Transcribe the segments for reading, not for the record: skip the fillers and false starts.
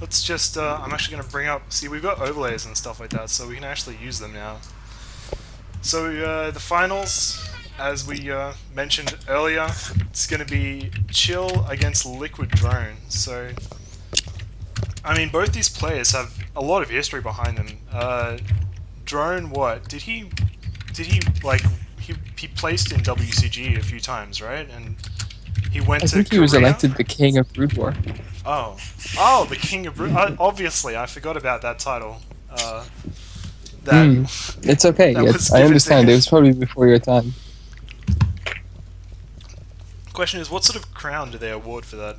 let's just, I'm actually going to bring up, see, we've got overlays and stuff like that, so we can actually use them now. So, the finals, as we mentioned earlier, it's going to be Chill against Liquid Drone. So, I mean, both these players have a lot of history behind them. Drone, what? Like, he placed in WCG a few times, right? And he went I to think he was Korea? elected the king of Brood War. Oh. Oh, the King of obviously, I forgot about that title. That Hmm. It's okay. that was I given to understand. him. It was probably before your time. Question is, what sort of crown do they award for that?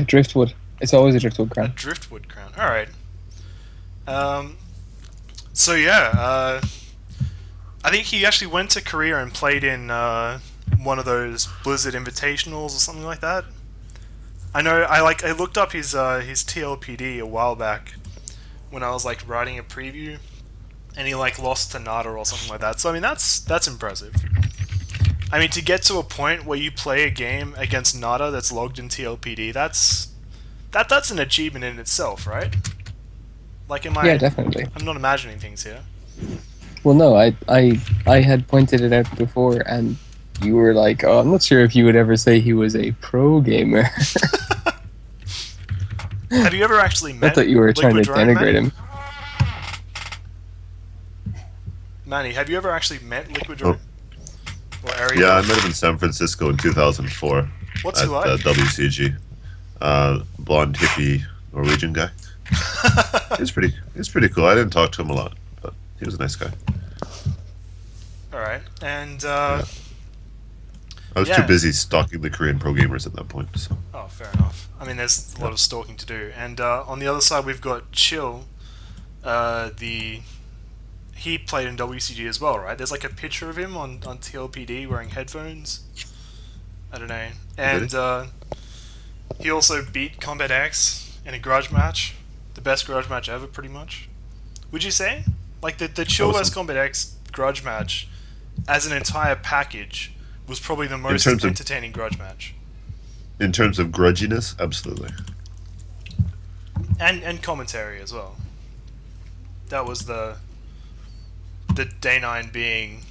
Driftwood. It's always a Driftwood A crown. driftwood crown. Alright. Um, so yeah, I think he actually went to Korea and played in one of those Blizzard Invitationals or something like that. I know. I looked up his TLPD a while back when I was like writing a preview, and he like lost to Nada or something like that. So I mean that's impressive. I mean, to get to a point where you play a game against Nada that's logged in TLPD, that's an achievement in itself, right? Like, Yeah, definitely. I'm not imagining things here. Well, no, I had pointed it out before, and you were like, "Oh, I'm not sure if you would ever say he was a pro gamer." Have you ever actually I met thought you were trying Liquid to Drone, denigrate Manny? him. Manny, have you ever actually met Liquid Oh, Drone? Or Ariel? yeah, I met him in San Francisco in 2004 What's he at like? WCG. Blonde hippie Norwegian guy. He's pretty cool. I didn't talk to him a lot, but he was a nice guy. Alright, and, Yeah. I was too yeah. busy stalking the Korean pro gamers at that point. So Oh, fair enough. I mean, there's a lot of stalking to do. And on the other side, we've got Chill. He played in WCG as well, right? There's like a picture of him on TLPD wearing headphones. I don't know. did And he? he also beat Combat X in a grudge match. The best grudge match ever, pretty much. Would you say? Like, the Chill vs Awesome. Combat X grudge match, as an entire package, was probably the In most terms of entertaining grudge match. grudginess, absolutely. And commentary as well. That was the Day9 being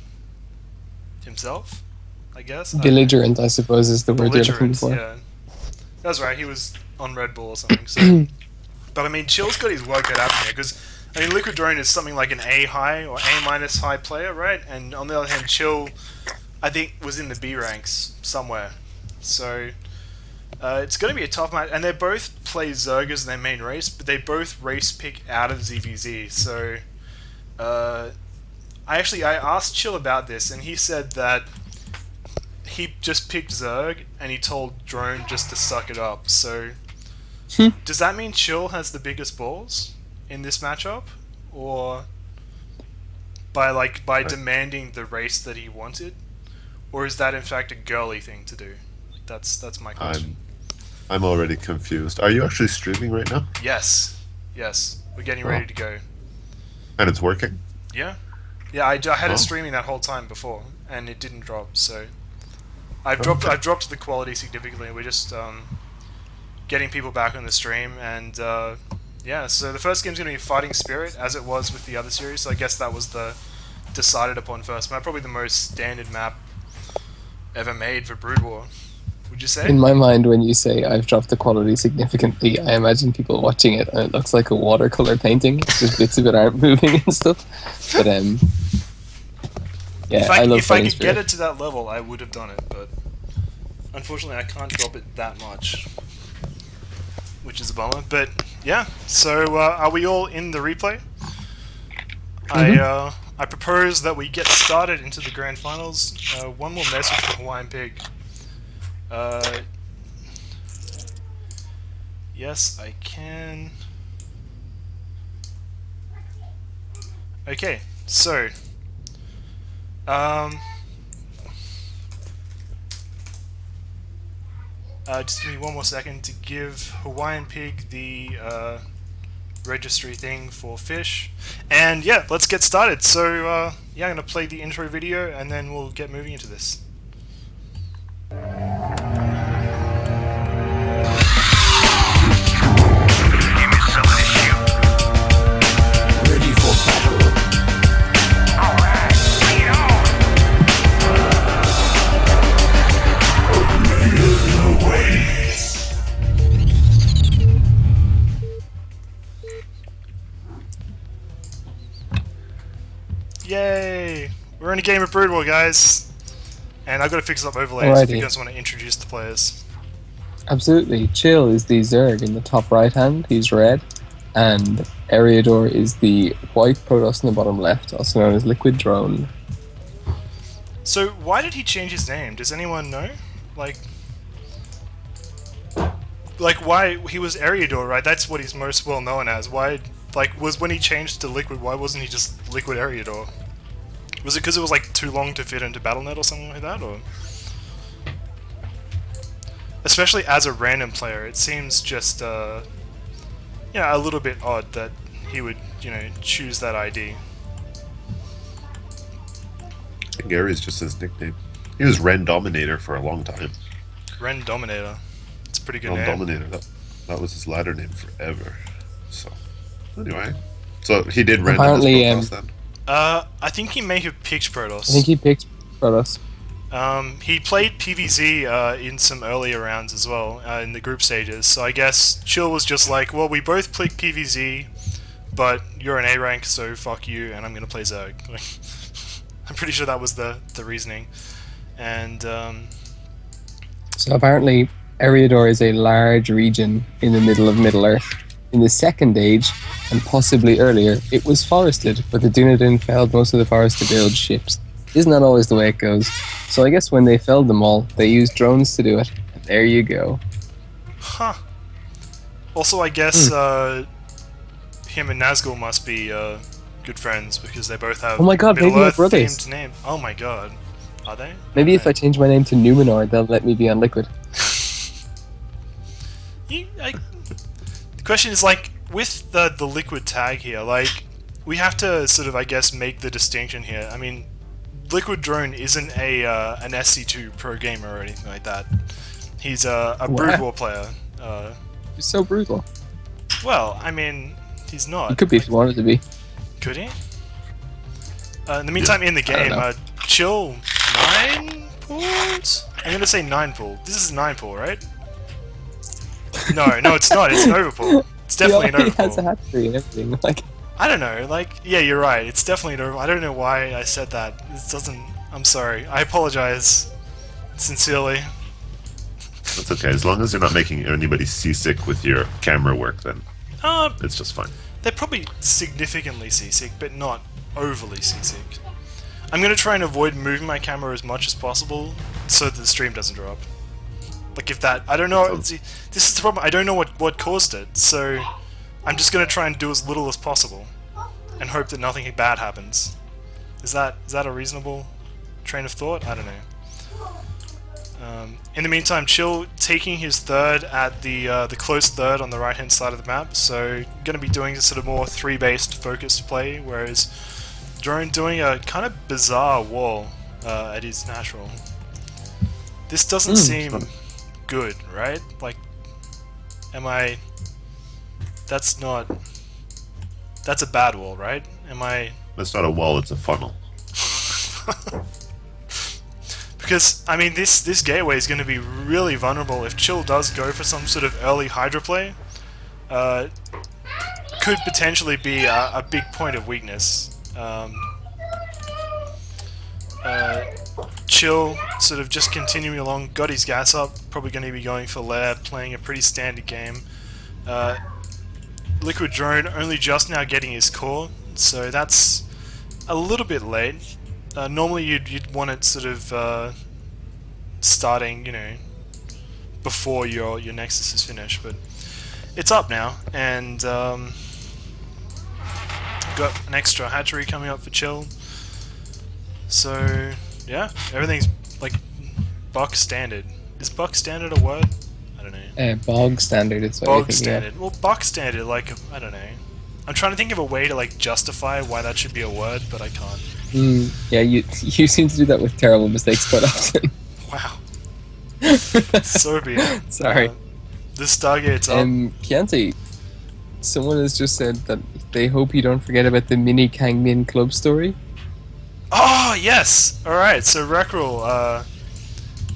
himself, I guess. I don't know. Belligerent, I suppose, is the word you're looking Belligerent, for. yeah. That's right, he was on Red Bull or something, so... But I mean, Chill's got his work cut out from here, because, I mean, Liquid Drone is something like an A high or A minus high player, right? And on the other hand, Chill, I think, was in the B ranks somewhere. So, it's going to be a tough match, and they both play Zerg as their main race, but they both race pick out of ZVZ, so... I asked Chill about this, and he said that he just picked Zerg, and he told Drone just to suck it up. So, does that mean Chill has the biggest balls in this matchup, or by demanding the race that he wanted, or is that in fact a girly thing to do? That's my question. I'm already confused. Are you actually streaming right now? Yes, we're getting Oh. ready to go. And it's working? Yeah, yeah. I had Oh. it streaming that whole time before, and it didn't drop. So Okay. I've dropped the quality significantly. We're just getting people back on the stream, and yeah. So the first game's gonna be Fighting Spirit, as it was with the other series. So I guess that was the decided upon first map, probably the most standard map ever made for Brood War. Would you say? In my mind, when you say I've dropped the quality significantly, I imagine people watching it and it looks like a watercolor painting. Just bits of it aren't moving and stuff. But yeah, I love If I Fighting could get Spirit. it to that level, I would have done it, but unfortunately, I can't drop it that much, which is a bummer. But yeah, so are we all in the replay? I propose that we get started into the grand finals. One more message from Hawaiian Pig. Yes, I can. Okay, so just give me one more second to give Hawaiian Pig the registry thing for fish. And yeah, let's get started. So yeah, I'm going to play the intro video and then we'll get moving into this. Yay! We're in a game of Brood War, guys! And I've got to fix up overlays if you Alrighty. guys want to introduce the players. Absolutely. Chill is the Zerg in the top right hand. He's red. And Eriador is the white Protoss in the bottom left, also known as Liquid Drone. So, why did he change his name? Does anyone know? Like why he was Eriador, right? That's what he's most well known as. Why, like, was when he changed to Liquid, why wasn't he just Liquid Eriador? Was it because it was, like, too long to fit into BattleNet or something like that, or...? Especially as a random player, it seems just, yeah, a little bit odd that he would, you know, choose that ID. I think Gary's just his nickname. He was Ren Dominator for a long time. Ren Dominator. It's a pretty good Ren name. Dominator. That was his ladder name forever. So, anyway. So he did Ren Apparently, as Protoss then? I think he may have picked Protoss. I think he picked Protoss. He played PvZ in some earlier rounds as well, in the group stages, so I guess Chill was just like, well, we both picked PvZ, but you're an A rank, so fuck you, and I'm gonna play Zerg. I'm pretty sure that was the reasoning. And, So apparently, Eriador is a large region in the middle of Middle-earth. In the Second Age, and possibly earlier, it was forested, but the Dunedain felled most of the forest to build ships. Isn't that always the way it goes? So I guess when they felled them all, they used drones to do it. And there you go. huh. Also, I guess, him and Nazgul must be, good friends, because they both have Oh my god, maybe they're Middle-earth brothers. themed name. Oh my god. Are they? Maybe if Okay. I change my name to Numenor, they'll let me be on Liquid. The question is, like, with the liquid tag here, like, we have to sort of, I guess, make the distinction here. I mean, Liquid Drone isn't a an SC2 pro gamer or anything like that. He's a Brood War player. He's so brutal. Well, I mean, he's not. He could be if he wanted to be. Could he? In the meantime, in the I don't game, know. Chill 9 pools? I'm gonna say 9 pool. This is 9 pool, right? No, it's not. It's an overpool. It's definitely an He has a overpool. hatchery and everything. Like, I don't know, like, yeah, you're right. It's definitely an overpool. I don't know why I said that. This doesn't... I'm sorry. I apologize. Sincerely. That's okay. As long as you're not making anybody seasick with your camera work, then it's just fine. They're probably significantly seasick, but not overly seasick. I'm gonna try and avoid moving my camera as much as possible so that the stream doesn't drop. Like, if that... I don't know... See, this is the problem. I don't know what caused it, so I'm just gonna try and do as little as possible and hope that nothing bad happens. Is that a reasonable train of thought? I don't know. In the meantime, Chill taking his third at the close third on the right hand side of the map, so going to be doing a sort of more 3-based focused play, whereas Drone doing a kind of bizarre wall at his natural. This doesn't seem good, right? Like, am I... That's not... That's a bad wall, right? Am I... It's not a wall, it's a funnel. Because, I mean, this gateway is going to be really vulnerable if Chill does go for some sort of early Hydra play. Could potentially be a big point of weakness. Chill, sort of just continuing along, got his gas up, probably going to be going for Lair, playing a pretty standard game. Liquid Drone only just now getting his core, so that's a little bit late. Normally you'd want it sort of starting, you know, before your Nexus is finished, but it's up now, and got an extra hatchery coming up for Chill. So yeah, everything's like buck standard. Is buck standard a word? I don't know. bog standard. It's Bog standard. Well, buck standard, like, I don't know. I'm trying to think of a way to, like, justify why that should be a word, but I can't. Yeah, you seem to do that with terrible mistakes quite often. Wow. So be it. Sorry. The Stargate's up. Chianti, someone has just said that they hope you don't forget about the mini Kangmin club story. Oh, yes! Alright, so Rekrul,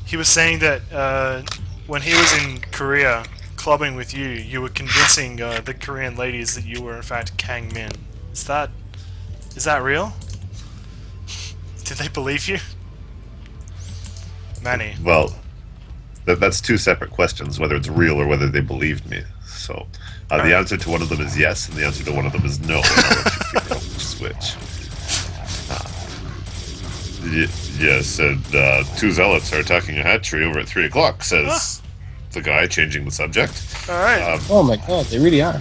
he was saying that when he was in Korea clubbing with you, you were convincing the Korean ladies that you were in fact Kang Min. Is that real? Did they believe you? Manny. Well, that's two separate questions, whether it's real or whether they believed me. So, the Alright. answer to one of them is yes, and the answer to one of them is no. And I'll let you figure out which is which. Yes, and two zealots are attacking a hatchery over at 3 o'clock, says the guy changing the subject. Alright. Oh my god, they really are.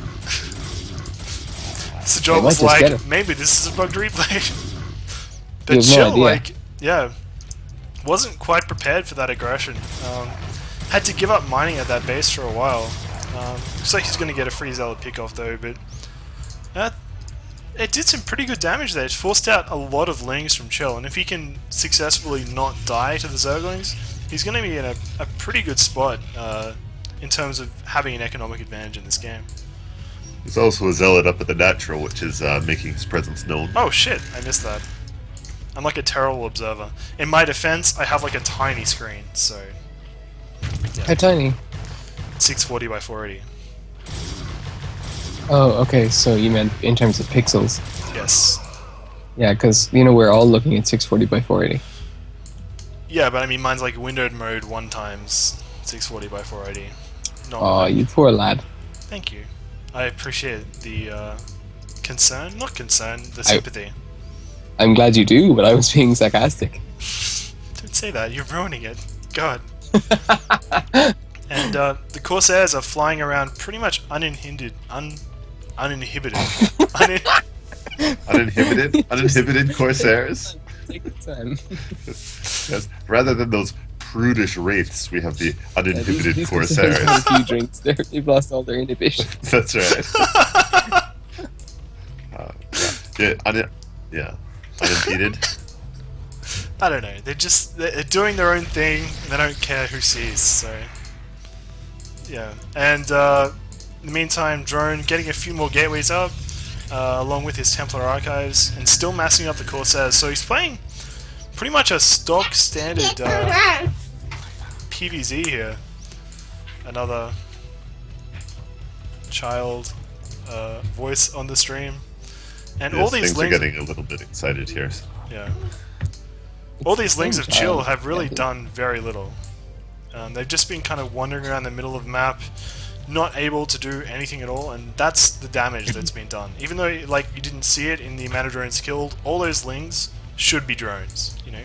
So Joel might was just get like, it. maybe this is a bugged replay. You But have no Chill, idea. like, yeah, wasn't quite prepared for that aggression. Had to give up mining at that base for a while. Looks like he's going to get a free zealot pickoff though, but it did some pretty good damage there. It forced out a lot of lings from Chill, and if he can successfully not die to the Zerglings, he's going to be in a pretty good spot in terms of having an economic advantage in this game. There's also a zealot up at the natural, which is making his presence known. Oh shit, I missed that. I'm like a terrible observer. In my defense, I have like a tiny screen, so How tiny? 640 by 480. Oh, okay, so you meant in terms of pixels. Yes. Yeah, because, you know, we're all looking at 640 by 480. Yeah, but I mean mine's like windowed mode 1 times 640 by 480. Not Oh, like- you poor lad. Thank you. I appreciate the concern. Not concern, the sympathy. I'm glad you do, but I was being sarcastic. Don't say that, you're ruining it. God. And the Corsairs are flying around pretty much uninhibited. Uninhibited. Uninhibited Corsairs. Take the time. Yes. Rather than those prudish wraiths, we have the uninhibited These Corsairs. have had a few drinks. They've lost all their inhibition. That's right. Yeah, unimpeded. I don't know, they're doing their own thing, and they don't care who sees, so... Yeah, and in the meantime, Drone getting a few more gateways up, along with his Templar Archives, and still massing up the Corsairs, so he's playing pretty much a stock standard PvZ here. Another child voice on the stream. And all these things are links... getting a little bit excited here. Yeah. All these links of Chill child. have really done very little. They've just been kind of wandering around the middle of the map, not able to do anything at all, and that's the damage that's been done. Even though, like, you didn't see it in the amount of drones killed, all those lings should be drones, you know?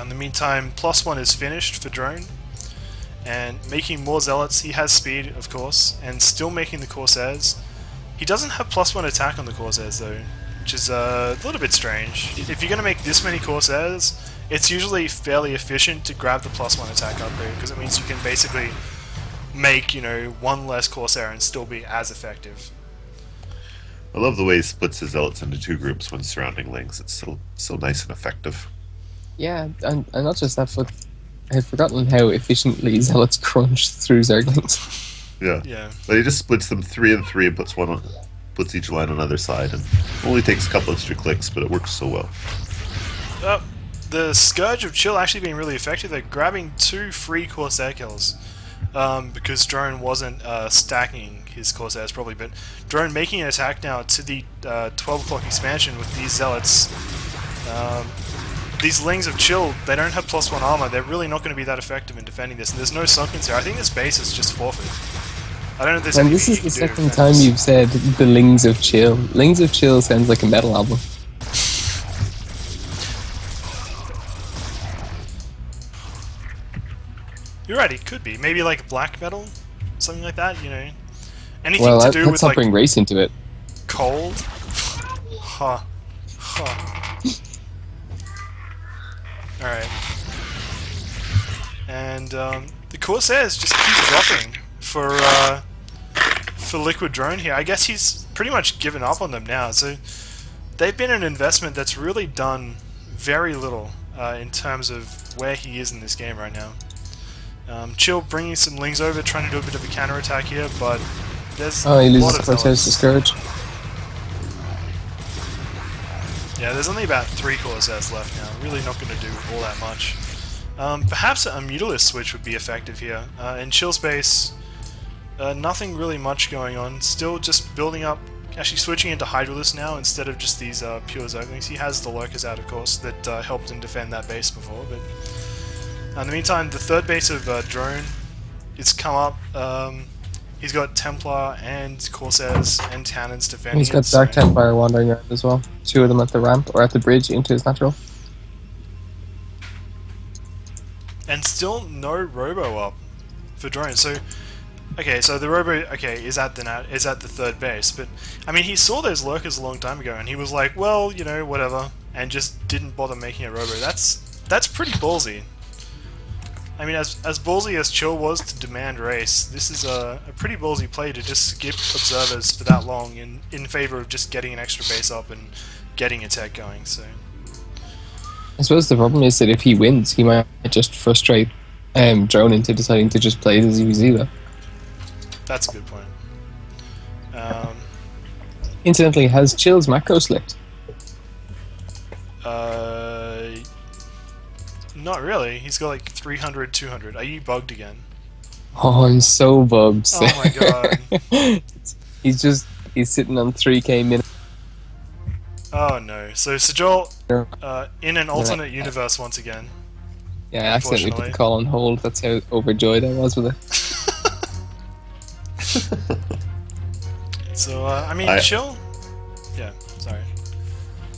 In the meantime, +1 is finished for Drone, and making more Zealots. He has speed, of course, and still making the Corsairs. He doesn't have +1 attack on the Corsairs, though, which is a little bit strange. If you're going to make this many Corsairs, it's usually fairly efficient to grab the +1 attack up there, because it means you can basically make, you know, one less Corsair and still be as effective. I love the way he splits his zealots into two groups when surrounding lings. It's so nice and effective. Yeah, and not just that, but I had forgotten how efficiently zealots crunch through Zerglings. Yeah. Yeah. But he just splits them 3 and 3 and puts each line on either side, and only takes a couple extra clicks, but it works so well. The Scourge of Chill actually being really effective. They're grabbing 2 free Corsair kills. Because Drone wasn't stacking his Corsairs probably, but Drone making an attack now to the 12 o'clock expansion with these Zealots. These Lings of Chill, they don't have +1 armor. They're really not going to be that effective in defending this. And there's no Sunkens here. I think this base is just forfeit. I don't know if there's And anything this is you the can do to second defend time this. you've said the Lings of Chill. Lings of Chill sounds like a metal album. You're right, it could be. Maybe like black metal? Something like that, you know? Anything Well, to do let's with not like bring race into it. cold? Huh. Huh. Alright. And the Corsairs just keep dropping for Liquid Drone here. I guess he's pretty much given up on them now. So they've been an investment that's really done very little in terms of where he is in this game right now. Chill bringing some Lings over, trying to do a bit of a counterattack here, but there's Oh, he a loses lot of Corsairs to Zealots. Scourge. Yeah, there's only about 3 Corsairs left now. Really not going to do all that much. Perhaps a Mutalisk switch would be effective here. In Chill space, nothing really much going on. Still just building up actually switching into Hydralisk now instead of just these pure Zerglings. He has the Lurkers out, of course, that helped him defend that base before, but in the meantime, the third base of Drone, it's come up. He's got Templar and Corsairs and Cannons defending He's got it, Dark so- Templar wandering around as well. 2 of them at the ramp or at the bridge into his natural. And still no Robo up for Drone. So, okay, so the Robo, is at the third base, but I mean, he saw those Lurkers a long time ago, and he was like, well, you know, whatever, and just didn't bother making a Robo. That's pretty ballsy. I mean, as ballsy as Chill was to demand race, this is a pretty ballsy play to just skip observers for that long in favor of just getting an extra base up and getting a tech going. So. I suppose the problem is that if he wins, he might just frustrate Drone into deciding to just play the ZVZ though. That's a good point. Incidentally, has Chill's macro slipped? Not really. He's got like 300, 200. Are you bugged again? Oh, I'm so bugged. Oh my god. He's sitting on 3k minutes. Oh no. So Sejol, in an alternate universe once again. Yeah, I accidentally put Unfortunately. the call on hold. That's how overjoyed I was with it. So, I mean, Chill? Yeah, sorry.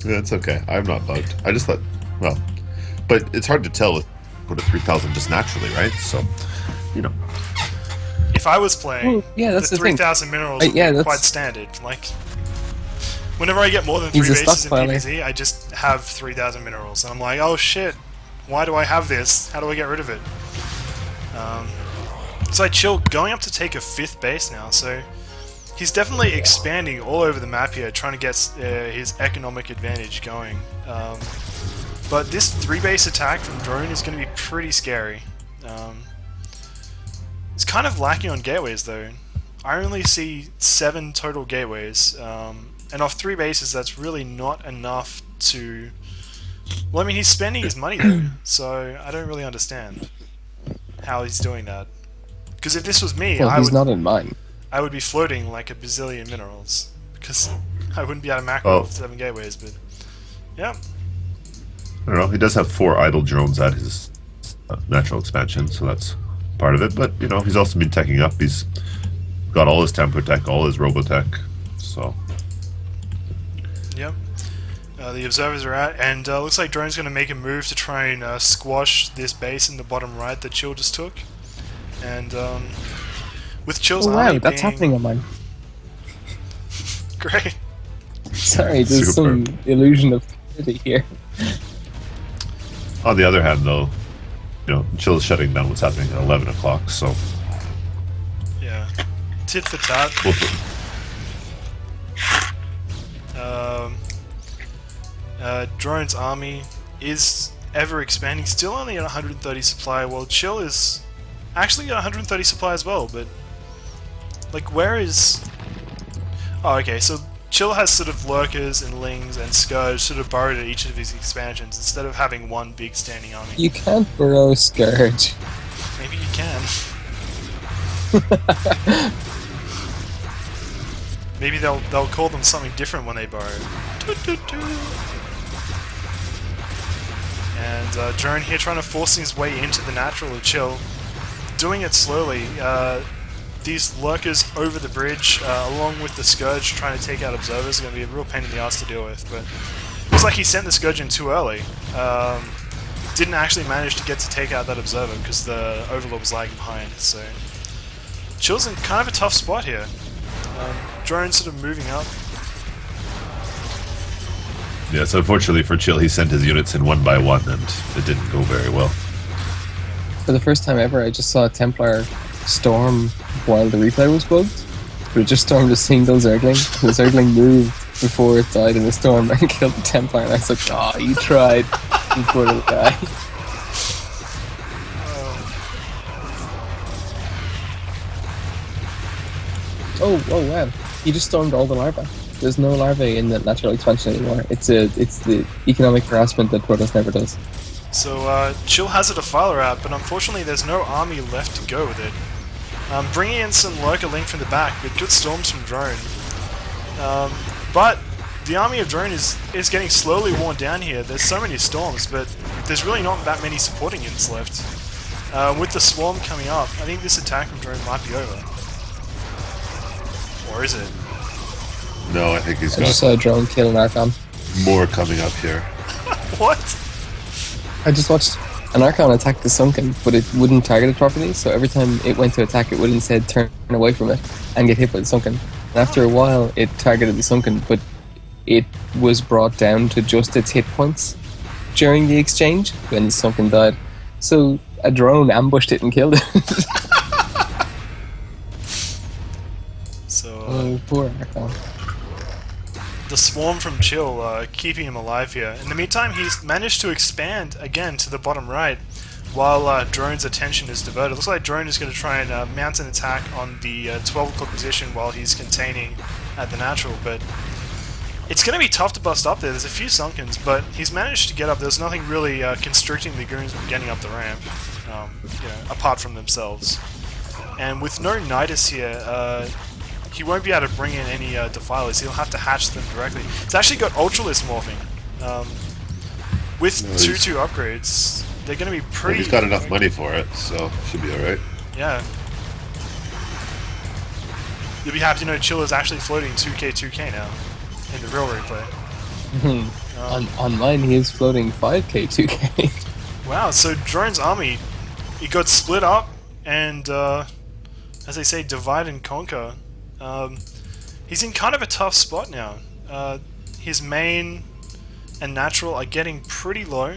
Yeah, it's okay. I'm not bugged. I just thought, well, but it's hard to tell with go to 3,000 just naturally, right? So, you know. If I was playing, Oh, yeah, that's the the thing. 3,000 minerals would yeah, be that's- quite standard. Like, whenever I get more than 3 He's a bases in stockpiler. PvZ, I just have 3,000 minerals. And I'm like, oh shit, why do I have this? How do I get rid of it? So Chill going up to take a 5th base now, so he's definitely expanding all over the map here, trying to get his economic advantage going. But this 3-base attack from Drone is going to be pretty scary. It's kind of lacking on gateways though. I only see 7 total gateways, and off 3 bases that's really not enough to... Well, I mean, he's spending his money though, so I don't really understand how he's doing that. Because if this was me, Well, he's not in mine. I would be floating like a bazillion minerals, because I wouldn't be able to macro off 7 gateways, but... Yeah. I don't know. He does have 4 idle drones at his natural expansion, so that's part of it. But, you know, he's also been teching up. He's got all his tempo tech, all his robotech, so... Yep. The observers are out, and looks like Drone's going to make a move to try and squash this base in the bottom right that Chill just took. And with Chill's Oh wow, army that's being... happening on mine. Great. Sorry, there's Super. some illusion of clarity here. On the other hand, though, you know, Chill's shutting down what's happening at 11 o'clock, so... Yeah. Tit for tat. Both Drone's army is ever expanding, still only at 130 supply, while Chill is actually at 130 supply as well, but like where is... Oh, okay, so Chill has sort of Lurkers and Lings and Scourge sort of burrowed at each of his expansions instead of having one big standing army. You can't burrow Scourge. Maybe you can. Maybe they'll call them something different when they burrow. Toot, toot, toot. And Drone here trying to force his way into the natural of Chill. Doing it slowly. These Lurkers over the bridge, along with the Scourge trying to take out Observers, are going to be a real pain in the ass to deal with. But looks like he sent the Scourge in too early. Didn't actually manage to get to take out that Observer because the Overlord was lagging behind. So Chill's in kind of a tough spot here. Drone sort of moving up. Yes, unfortunately for Chill, he sent his units in one by one, and it didn't go very well. For the first time ever, I just saw a Templar storm while the replay was bugged. But it just stormed a single Zergling. The Zergling moved before it died in the storm and killed the Templar, and I was like, oh, you tried. You poor little guy. Oh wow. He just stormed all the larvae. There's no larvae in the natural expansion anymore. It's the economic harassment that Protoss never does. So Chill has a Defiler out, but unfortunately there's no army left to go with it. Bringing in some Lurker Link from the back, with good storms from Drone. But the army of drone is getting slowly worn down here. There's so many storms, but there's really not that many supporting units left. With the swarm coming up, I think this attack from drone might be over. Or is it? No, I think he's I just saw a drone kill an Archon. more coming up here. What? I just watched an Archon attack the Sunken, but it wouldn't target it properly, so every time it went to attack, it would instead turn away from it and get hit by the Sunken. And after a while, it targeted the Sunken, but it was brought down to just its hit points during the exchange when the Sunken died. So a drone ambushed it and killed it. So, Oh, poor Archon. the swarm from Chill keeping him alive here. In the meantime, he's managed to expand again to the bottom right while Drone's attention is diverted. Looks like Drone is going to try and mount an attack on the 12 o'clock position while he's containing at the natural, but it's going to be tough to bust up there. There's a few Sunkens, but he's managed to get up. There's nothing really constricting the goons from getting up the ramp, apart from themselves. And with no Nidus here, he won't be able to bring in any Defilers. He'll have to hatch them directly. It's actually got Ultralisk morphing. With 2-2 upgrades, they're going to be pretty... He's got enough money for it, so should be alright. Yeah. You'll be happy to know Chill is actually floating 2k now in the real replay. On mine, he is floating 5k, 2k. Wow, so Drone's army, it got split up and, as they say, divide and conquer. He's in kind of a tough spot now. His main and natural are getting pretty low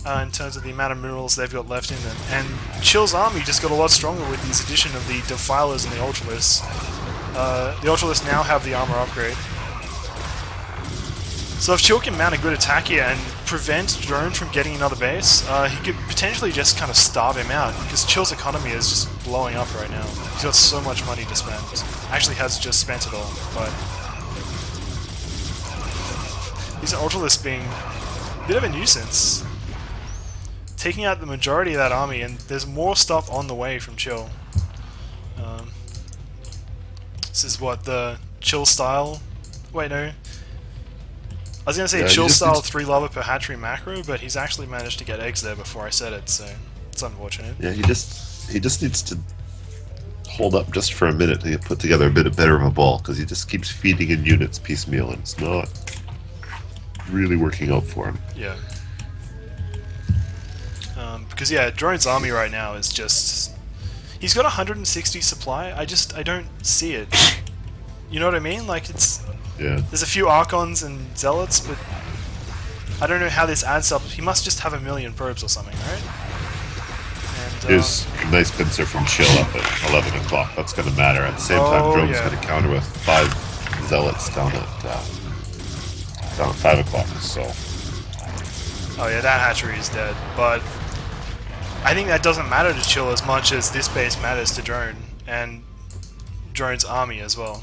in terms of the amount of minerals they've got left in them. And Chill's army just got a lot stronger with this addition of the Defilers and the Ultralisks. The Ultralisks now have the armor upgrade. So if Chill can mount a good attack here and prevent Drone from getting another base, he could potentially just kind of starve him out, because Chill's economy is just blowing up right now. He's got so much money to spend. Actually has just spent it all, but... These Ultralisks being a bit of a nuisance. Taking out the majority of that army, and there's more stuff on the way from Chill. This is what, the Chill style... Wait, no. I was going to say Chill style 3 lava per hatchery macro, but he's actually managed to get eggs there before I said it, so it's unfortunate. Yeah, he just needs to hold up just for a minute to put together a bit better of a ball, because he just keeps feeding in units piecemeal, and it's not really working out for him. Yeah. Because yeah, Drone's army right now is just... He's got 160 supply, I don't see it. You know what I mean? Like, it's... Yeah. There's a few Archons and Zealots, but I don't know how this adds up. He must just have 1 million probes or something, right? And, Here's a nice pincer from Chill up at 11 o'clock. That's going to matter. At the same time, Drone's going to counter with 5 Zealots down at 5 o'clock, so... Oh yeah, that hatchery is dead, but I think that doesn't matter to Chill as much as this base matters to Drone, and Drone's army as well.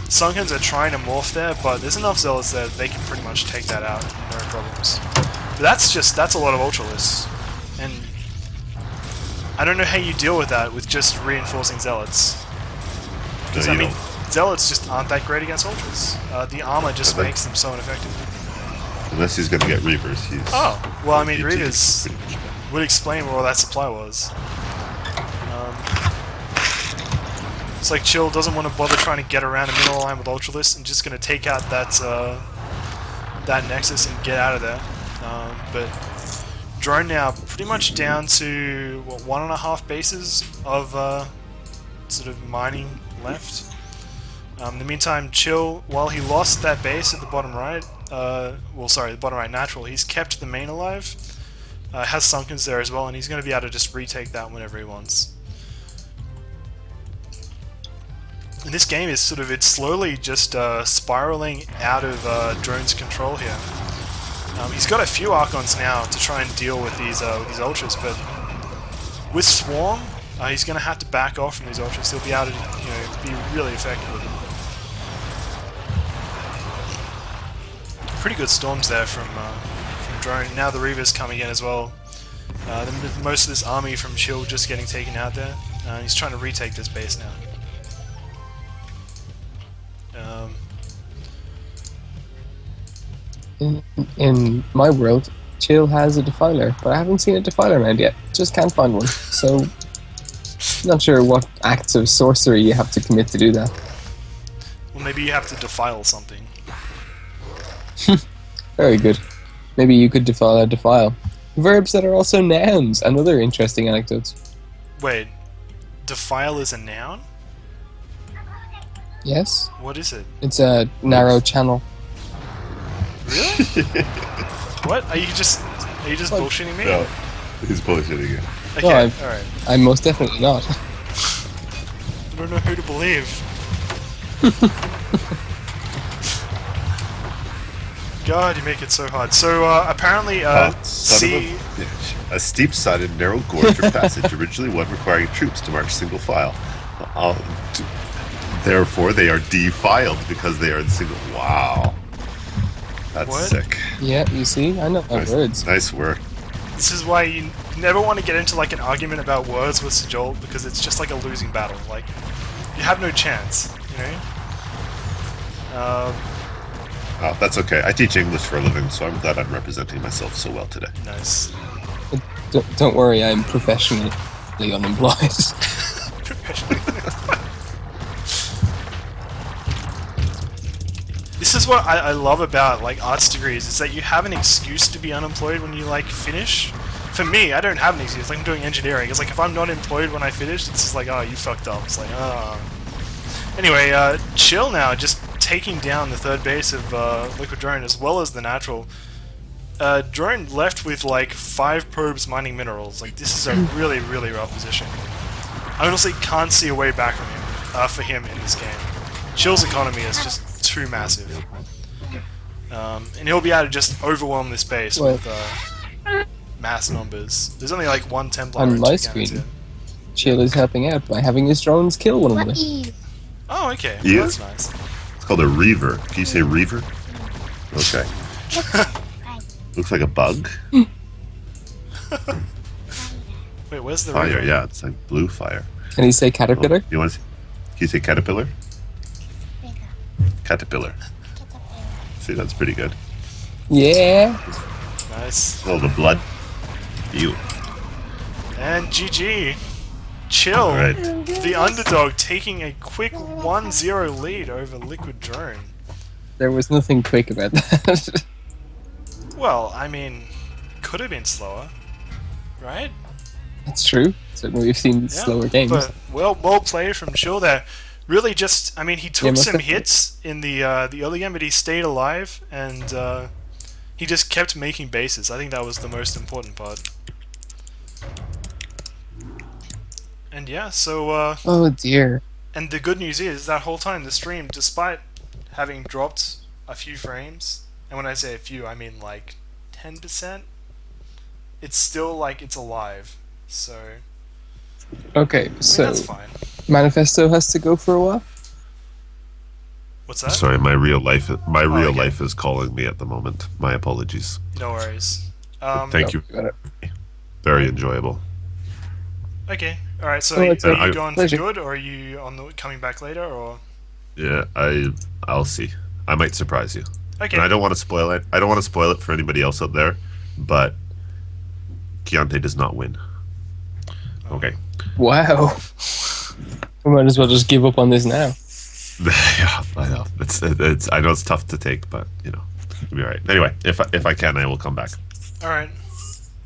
Sunkens are trying to morph there, but there's enough Zealots there that they can pretty much take that out, no problems. But that's a lot of Ultralisks, and I don't know how you deal with that with just reinforcing Zealots. Because, No, I mean, Zealots just aren't that great against Ultras. The armor just makes them so ineffective. Unless he's going to get Reavers, he's... Oh, well, I mean, Reavers would explain where all that supply was. It's like Chill doesn't want to bother trying to get around a mineral line with Ultralisk and just going to take out that that Nexus and get out of there. But Drone now pretty much down to, what, 1.5 bases of sort of mining left. In the meantime, Chill, while he lost that base at the bottom right, the bottom right natural, he's kept the main alive, has Sunkens there as well, and he's going to be able to just retake that whenever he wants. And this game is sort of, it's slowly just spiraling out of Drone's control here. He's got a few Archons now to try and deal with these Ultras, but with Swarm, he's going to have to back off from these Ultras. He'll be able to, be really effective with them. Pretty good storms there from Drone. Now the Reaver's coming in as well. Most of this army from Chill just getting taken out there. He's trying to retake this base now. Um, In my world, Chill has a Defiler, but I haven't seen a Defiler round yet. Just can't find one. So, not sure what acts of sorcery you have to commit to do that. well, maybe you have to defile something. Very good. Maybe you could defile a defile. Verbs that are also nouns and other interesting anecdotes. Wait, defile is a noun? Yes, What is it? it's a narrow channel. Really? What? Are you just What? bullshitting me? No, he's bullshitting you. Okay, No, I'm- alright. I'm most definitely not. I don't know who to believe. God, you make it so hard. So, apparently, Son of C... a bitch. A steep-sided, narrow gorge or passage, originally one requiring troops to march single file. D- Therefore, they are defiled because they are in single. Wow, that's What? sick. Yeah, you see? I know my Nice, words. nice work. This is why you never want to get into, like, an argument about words with Sejol, because it's just like a losing battle. Like, you have no chance, you know? Oh, that's okay. I teach English for a living, so I'm glad I'm representing myself so well today. Nice. Don't worry, I'm professionally unemployed. This is what I love about, like, arts degrees, is that you have an excuse to be unemployed when you, like, finish. For me, I don't have an excuse. Like, I'm doing engineering. It's like, if I'm not employed when I finish, it's just like, oh, you fucked up. It's like, oh. Anyway, Chill now, just taking down the third base of Liquid Drone as well as the natural. Drone left with, like, 5 probes mining minerals. Like, this is a really, really rough position. I honestly can't see a way back from him, for him in this game. Chill's economy is just too massive. And he'll be able to just overwhelm this base Well- with mass numbers. There's only like one Templar. On and my 2 screen. cannons Chill is helping out by having his drones kill one another. here. Oh, okay. Yeah. Well, that's nice. It's called a reaver. Can you say reaver? Okay. Looks like a bug. Wait, where's the Fire, river? yeah, it's like blue fire. Can he say Oh, caterpillar? you want to? Can you say caterpillar? Caterpillar. See, that's pretty good. Yeah. Nice. Oh, the blood. You. And GG. Chill. Alright. The underdog taking a quick 1-0 lead over Liquid Drone. There was nothing quick about that. Well, I mean, could have been slower, right? That's true. Certainly we've seen Yeah, slower games. But well played from Chill there. Really, just I mean, he took most some definitely. hits in the early game, but he stayed alive and he just kept making bases. I think that was the most important part. And yeah, so Oh dear. and the good news is that whole time the stream, despite having dropped a few frames, and when I say a few, I mean like 10%, it's still like it's alive. So Okay, I mean, so that's fine. Manifesto has to go for a while. What's that? Sorry, my real life. My real okay. life is calling me at the moment. My apologies. No worries. Thank you. Got it. Very enjoyable. Okay. All right. So Oh, it's are a you going for pleasure. good, or are you on the coming back later, or? Yeah, I'll see. I might surprise you. Okay. And I don't want to spoil it. I don't want to spoil it for anybody else out there, but Chiante does not win. Okay. Wow. We might as well just give up on this now. Yeah, I know. It's. I know it's tough to take, but you know, it'll be all right. Anyway, if I can, I will come back. All right.